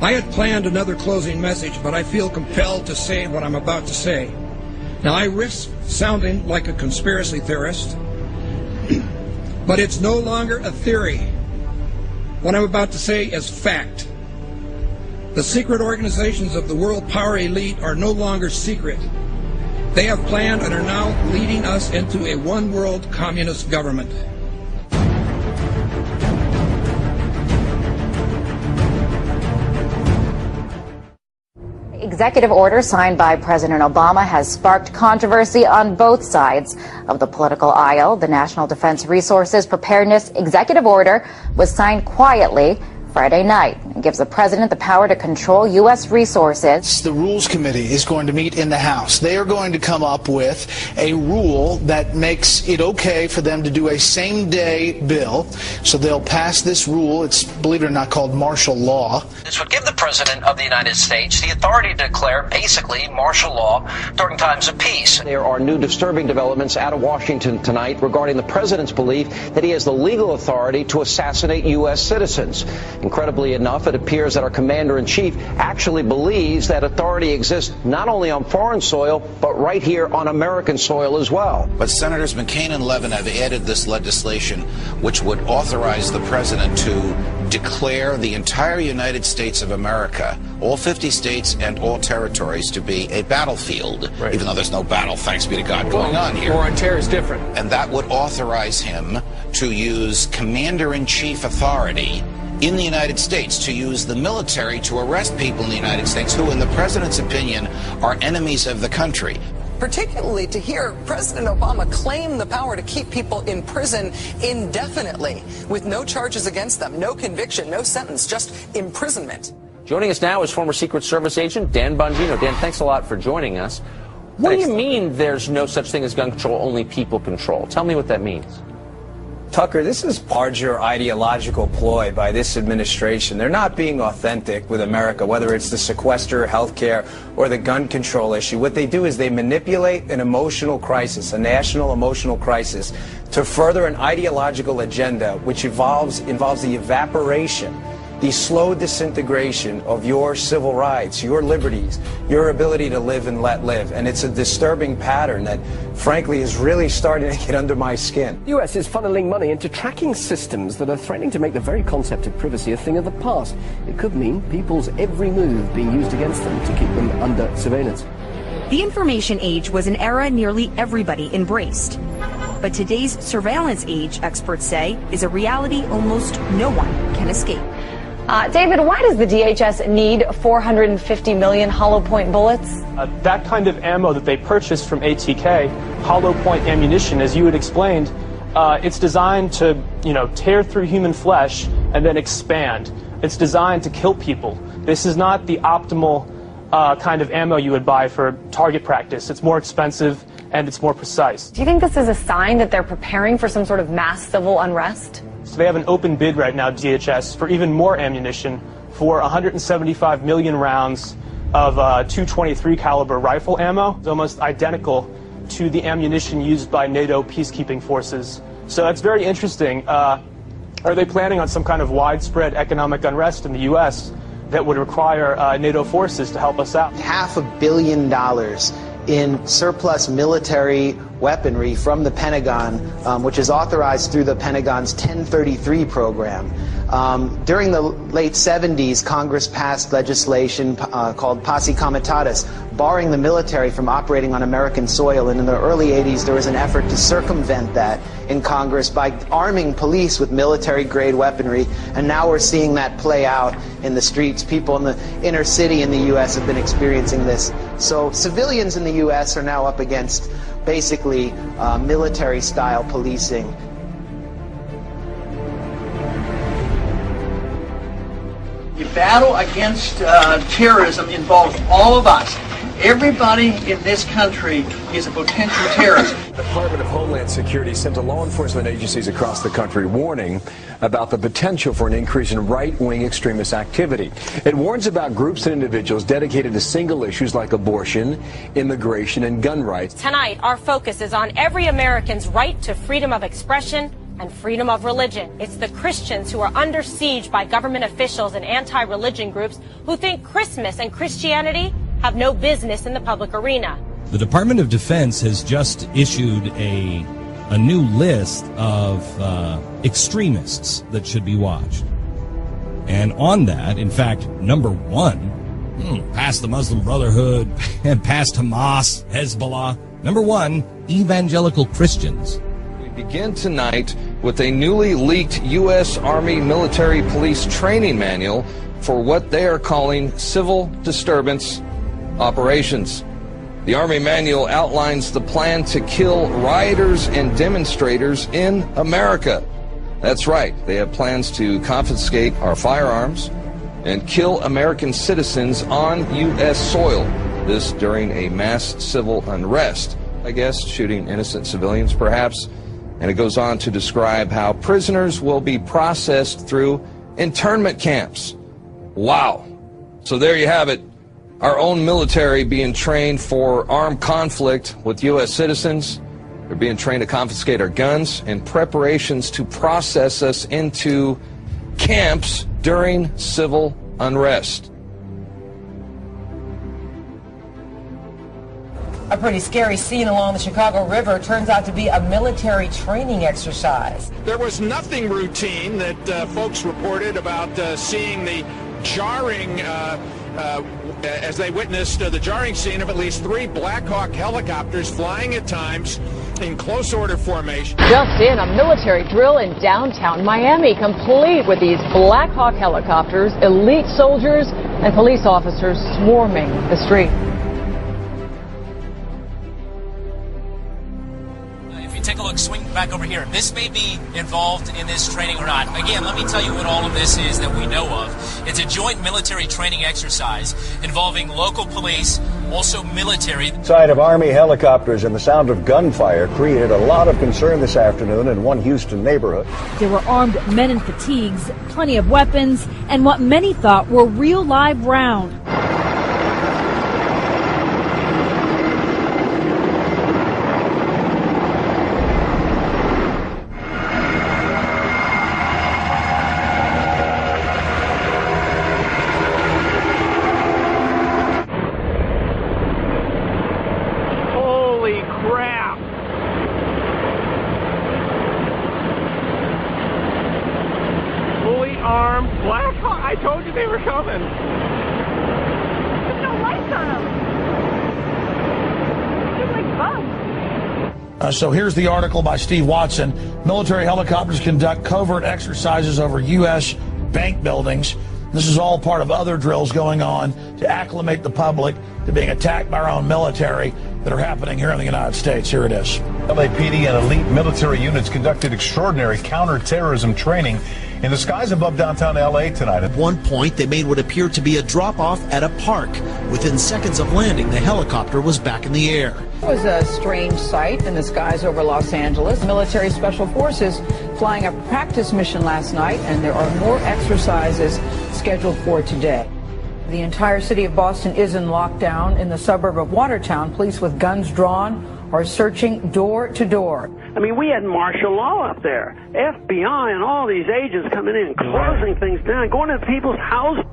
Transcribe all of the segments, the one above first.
I had planned another closing message, but I feel compelled to say what I'm about to say. Now, I risk sounding like a conspiracy theorist, but it's no longer a theory. What I'm about to say is fact. The secret organizations of the world power elite are no longer secret. They have planned and are now leading us into a one-world communist government. Executive order signed by President Obama has sparked controversy on both sides of the political aisle. The National Defense Resources Preparedness Executive Order was signed quietly Friday night. It gives the president the power to control U.S. resources. The Rules Committee is going to meet in the House. They are going to come up with a rule that makes it okay for them to do a same-day bill. So they'll pass this rule. It's, believe it or not, called Marshal Law. This would give the President of the United States the authority to declare basically martial law during times of peace. There are new disturbing developments out of Washington tonight regarding the President's belief that he has the legal authority to assassinate U.S. citizens. Incredibly enough, it appears that our commander-in-chief actually believes that authority exists not only on foreign soil, but right here on American soil as well. But Senators McCain and Levin have added this legislation, which would authorize the president to declare the entire United States of America, all 50 states and all territories, to be a battlefield, right, even though there's no battle, thanks be to God, going on here. War on terror is different. And that would authorize him to use commander-in-chief authority in the United States, to use the military to arrest people in the United States who, in the president's opinion, are enemies of the country. Particularly to hear President Obama claim the power to keep people in prison indefinitely with no charges against them, no conviction, no sentence, just imprisonment. Joining us now is former Secret Service agent Dan Bongino. Dan, thanks a lot for joining us. What do you mean there's no such thing as gun control, only people control? Tell me what that means. Tucker, this is larger ideological ploy by this administration. They're not being authentic with America, whether it's the sequester, health care, or the gun control issue. What they do is they manipulate an emotional crisis, a national emotional crisis, to further an ideological agenda which involves the evaporation, the slow disintegration of your civil rights, your liberties, your ability to live and let live. And it's a disturbing pattern that, frankly, is really starting to get under my skin. The U.S. is funneling money into tracking systems that are threatening to make the very concept of privacy a thing of the past. It could mean people's every move being used against them to keep them under surveillance. The information age was an era nearly everybody embraced. But today's surveillance age, experts say, is a reality almost no one can escape. David, why does the DHS need 450 million hollow point bullets? That kind of ammo that they purchased from ATK, hollow point ammunition, as you had explained, it's designed to, tear through human flesh and then expand. It's designed to kill people. This is not the optimal kind of ammo you would buy for target practice. It's more expensive and it's more precise. Do you think this is a sign that they're preparing for some sort of mass civil unrest? So they have an open bid right now, DHS, for even more ammunition, for 175 million rounds of .223 caliber rifle ammo. It's almost identical to the ammunition used by NATO peacekeeping forces. So that's very interesting. Are they planning on some kind of widespread economic unrest in the U.S. that would require NATO forces to help us out? $500 million in surplus military weaponry from the Pentagon, which is authorized through the Pentagon's 1033 program. During the late 70s, Congress passed legislation called Posse Comitatus, barring the military from operating on American soil. And in the early 80s, there was an effort to circumvent that in Congress by arming police with military-grade weaponry. And now we're seeing that play out in the streets. People in the inner city in the U.S. have been experiencing this. So civilians in the U.S. are now up against basically military-style policing. The battle against terrorism involves all of us. Everybody in this country is a potential terrorist. The Department of Homeland Security sent to law enforcement agencies across the country warning about the potential for an increase in right-wing extremist activity. It warns about groups and individuals dedicated to single issues like abortion, immigration, and gun rights. Tonight, our focus is on every American's right to freedom of expression and freedom of religion. It's the Christians who are under siege by government officials and anti-religion groups who think Christmas and Christianity have no business in the public arena. The Department of Defense has just issued a new list of extremists that should be watched. And on that, in fact, number one, past the Muslim Brotherhood and past Hamas, Hezbollah, number one, evangelical Christians. We begin tonight with a newly leaked U.S. Army military police training manual for what they are calling civil disturbance operations. The Army manual outlines the plan to kill rioters and demonstrators in America. That's right, they have plans to confiscate our firearms and kill American citizens on U.S. soil. This during a mass civil unrest, I guess, shooting innocent civilians perhaps. And it goes on to describe how prisoners will be processed through internment camps. Wow. So there you have it. Our own military being trained for armed conflict with U.S. citizens. They're being trained to confiscate our guns in preparations to process us into camps during civil unrest. A pretty scary scene along the Chicago River turns out to be a military training exercise. There was nothing routine that folks reported about seeing the jarring as they witnessed the jarring scene of at least 3 Black Hawk helicopters flying at times in close order formation. Just in, a military drill in downtown Miami, complete with these Black Hawk helicopters, elite soldiers and police officers swarming the street. Take a look, swing back over here. This may be involved in this training or not. Again, let me tell you what all of this is that we know of. It's a joint military training exercise involving local police, also military. Sight of Army helicopters and the sound of gunfire created a lot of concern this afternoon in one Houston neighborhood. There were armed men in fatigues, plenty of weapons, and what many thought were real live rounds. Armed Black Hawk. I told you they were coming. There's no lights on them. They're like bugs. So here's the article by Steve Watson. Military helicopters conduct covert exercises over U.S. bank buildings. This is all part of other drills going on to acclimate the public to being attacked by our own military that are happening here in the United States. Here it is. LAPD and elite military units conducted extraordinary counterterrorism training in the skies above downtown LA tonight. At one point, they made what appeared to be a drop-off at a park. Within seconds of landing, the helicopter was back in the air. It was a strange sight in the skies over Los Angeles. Military Special Forces flying a practice mission last night, and there are more exercises scheduled for today. The entire city of Boston is in lockdown. In the suburb of Watertown, police with guns drawn are searching door to door. I mean, we had martial law up there. FBI and all these agents coming in, closing things down, going to people's houses.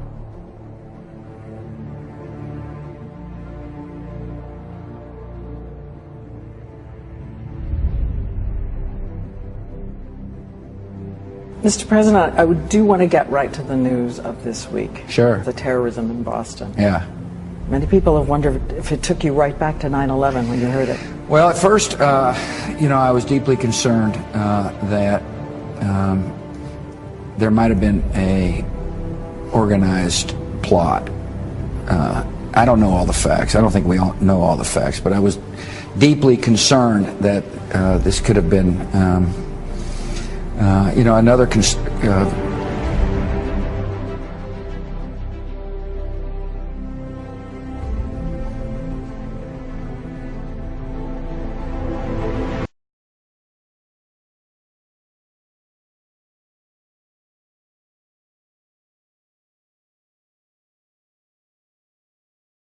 Mr. President, I do want to get right to the news of this week. Sure. The terrorism in Boston. Yeah. Many people have wondered if it took you right back to 9/11 when you heard it. Well, at first, I was deeply concerned that there might have been a organized plot. I don't know all the facts. I don't think we all know all the facts, but I was deeply concerned that this could have been, another